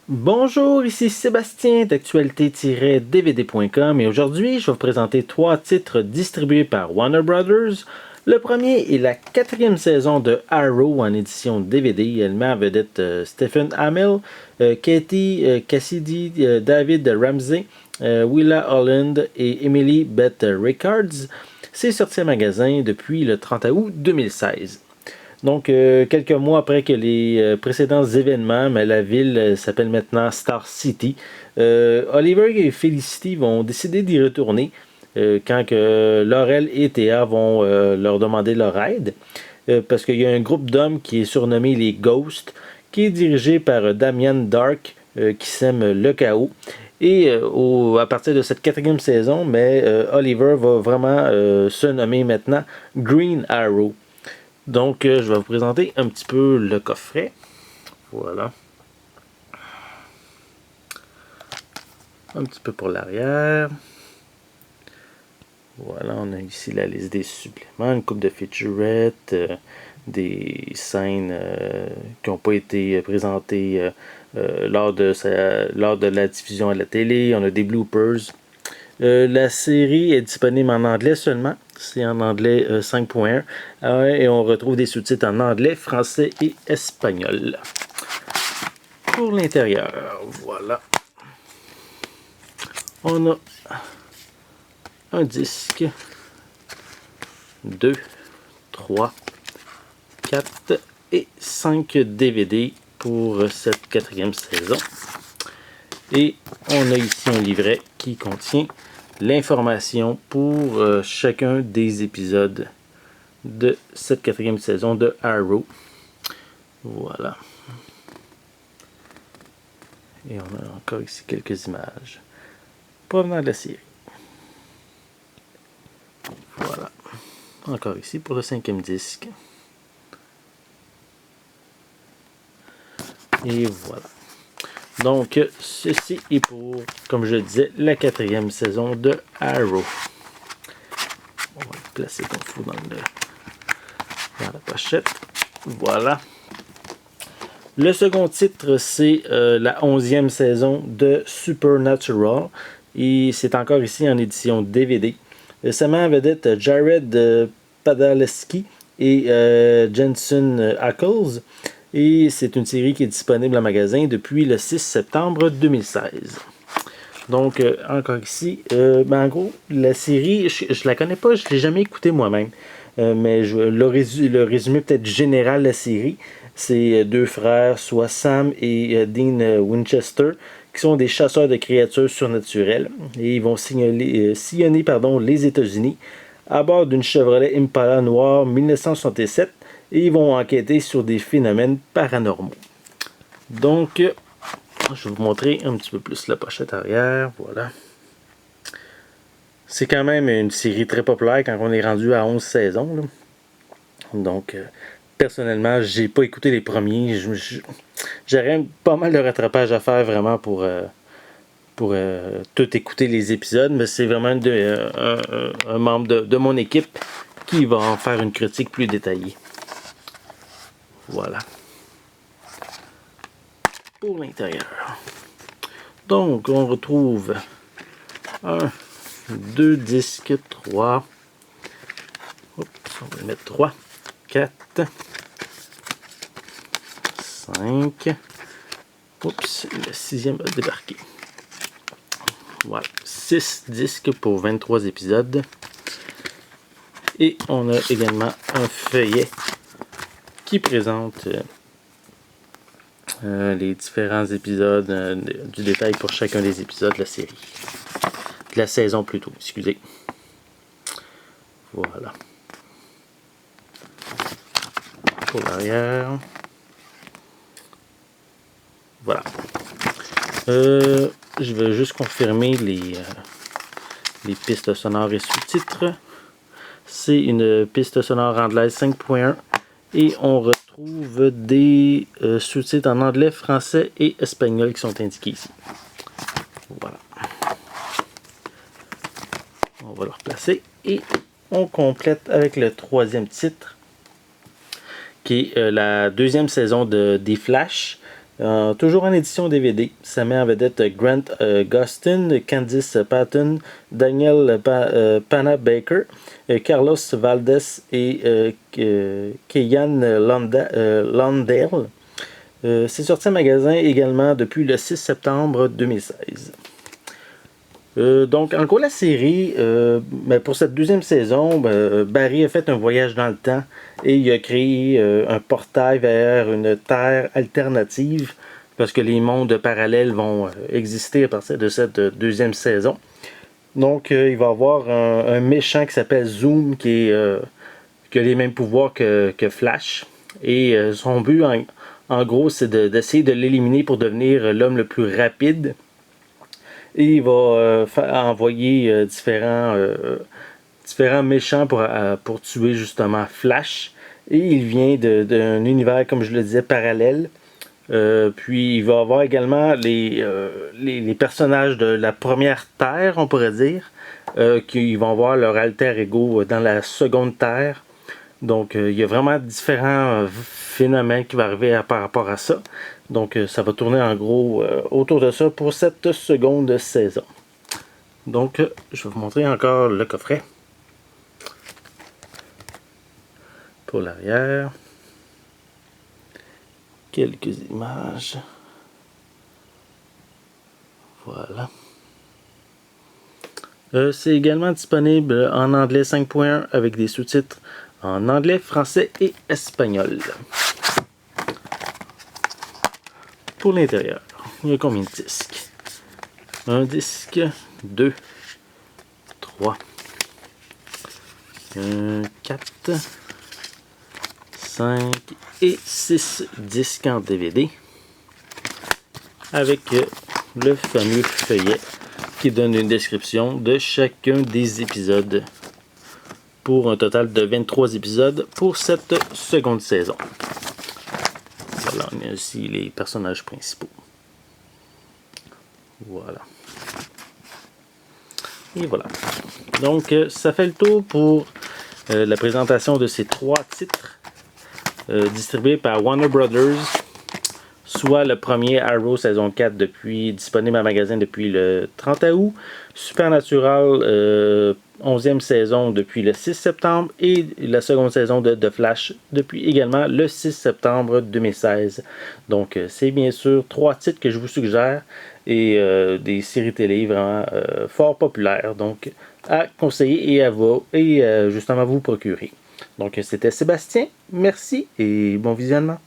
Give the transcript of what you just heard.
Bonjour, ici Sébastien d'actualité-dvd.com et aujourd'hui je vais vous présenter 3 titres distribués par Warner Brothers. Le premier est la 4e saison de Arrow en édition DVD. Elle met en vedette Stephen Amell, Katie Cassidy, David Ramsey, Willa Holland et Emily Beth Rickards. C'est sorti en magasin depuis le 30 août 2016. Donc, quelques mois après que les précédents événements, mais la ville s'appelle maintenant Star City, Oliver et Felicity vont décider d'y retourner quand que Laurel et Théa vont leur demander leur aide. Parce qu'il y a un groupe d'hommes qui est surnommé les Ghosts, qui est dirigé par Damian Dark, qui sème le chaos. Et à partir de cette 4e saison, mais Oliver va vraiment se nommer maintenant Green Arrow. Donc, je vais vous présenter un petit peu le coffret. Voilà. Un petit peu pour l'arrière. Voilà, on a ici la liste des suppléments, une coupe de featurettes, des scènes qui n'ont pas été présentées lors de la diffusion à la télé. On a des bloopers. La série est disponible en anglais seulement. C'est en anglais 5.1. Et on retrouve des sous-titres en anglais, français et espagnol. Pour l'intérieur, voilà. On a un disque, 2, 3, 4 et 5 DVD pour cette 4e saison. Et on a ici un livret qui contient l'information pour chacun des épisodes de cette 4e saison de Arrow. Voilà. Et on a encore ici quelques images provenant de la série. Voilà. Encore ici pour le 5e disque. Et voilà. Donc, ceci est pour, comme je disais, la 4e saison de Arrow. On va le placer comme il faut dans la pochette. Voilà. Le second titre, c'est la 11e saison de Supernatural. Et c'est encore ici en édition DVD. Ça met en vedette Jared Padalecki et Jensen Ackles. Et c'est une série qui est disponible en magasin depuis le 6 septembre 2016. Donc, encore ici, en gros, la série, je la connais pas, je l'ai jamais écoutée moi-même. Mais le résumé peut-être général de la série, c'est deux frères, soit Sam et Dean Winchester, qui sont des chasseurs de créatures surnaturelles. Et ils vont sillonner les États-Unis à bord d'une Chevrolet Impala noire 1967. Et ils vont enquêter sur des phénomènes paranormaux. Donc, je vais vous montrer un petit peu plus la pochette arrière. Voilà. C'est quand même une série très populaire quand on est rendu à 11 saisons. Là. Donc, personnellement, j'ai pas écouté les premiers. J'aurais pas mal de rattrapage à faire vraiment pour tout écouter les épisodes. Mais c'est vraiment un membre de mon équipe qui va en faire une critique plus détaillée. Voilà. Pour l'intérieur. Donc, on retrouve 1, 2 disques, 3. Oups, on va mettre 3, 4, 5. Oups, le 6e a débarqué. Voilà, 6 disques pour 23 épisodes. Et on a également un feuillet qui présente les différents épisodes, du détail pour chacun des épisodes de la série. De la saison plutôt, excusez. Voilà. Pour l'arrière. Voilà. Je vais juste confirmer les pistes sonores et sous-titres. C'est une piste sonore anglaise 5.1 et on retrouve des sous-titres en anglais, français et espagnol qui sont indiqués ici. Voilà. On va le replacer et on complète avec le 3e titre qui est la 2e saison des Flash. Toujours en édition DVD, ça met en vedette Grant Gustin, Candice Patton, Daniel Panabaker, Carlos Valdez et Keyan Landale. C'est sorti en magasin également depuis le 6 septembre 2016. Donc, en gros, la série, pour cette deuxième saison, Barry a fait un voyage dans le temps et il a créé un portail vers une terre alternative parce que les mondes parallèles vont exister à partir de cette deuxième saison. Donc, il va y avoir un méchant qui s'appelle Zoom qui a les mêmes pouvoirs que Flash. Et son but, en gros, c'est d'essayer de l'éliminer pour devenir l'homme le plus rapide. Et il va envoyer différents méchants pour tuer justement Flash. Et il vient d'un univers, comme je le disais, parallèle. Puis il va avoir également les personnages de la première Terre, on pourrait dire, qui vont avoir leur alter ego dans la seconde Terre. Donc il y a vraiment différents phénomènes qui vont arriver par rapport à ça. Donc ça va tourner en gros autour de ça pour cette seconde saison. Donc je vais vous montrer encore le coffret. Pour l'arrière. Quelques images. Voilà. C'est également disponible en anglais 5.1 avec des sous-titres en anglais, français et espagnol. Pour l'intérieur, il y a combien de disques? Un disque, 2, 3, 4, 5 et 6 disques en DVD avec le fameux feuillet qui donne une description de chacun des épisodes pour un total de 23 épisodes pour cette seconde saison. Voilà, on a aussi les personnages principaux. Voilà. Et voilà. Donc, ça fait le tour pour la présentation de ces 3 titres distribués par Warner Brothers, soit le premier Arrow saison 4 disponible en magasin depuis le 30 août, Supernatural 11e saison depuis le 6 septembre et la seconde saison de The Flash depuis également le 6 septembre 2016. Donc c'est bien sûr 3 titres que je vous suggère et des séries télé vraiment fort populaires, donc à conseiller et justement vous procurer. Donc c'était Sébastien, merci et bon visionnement.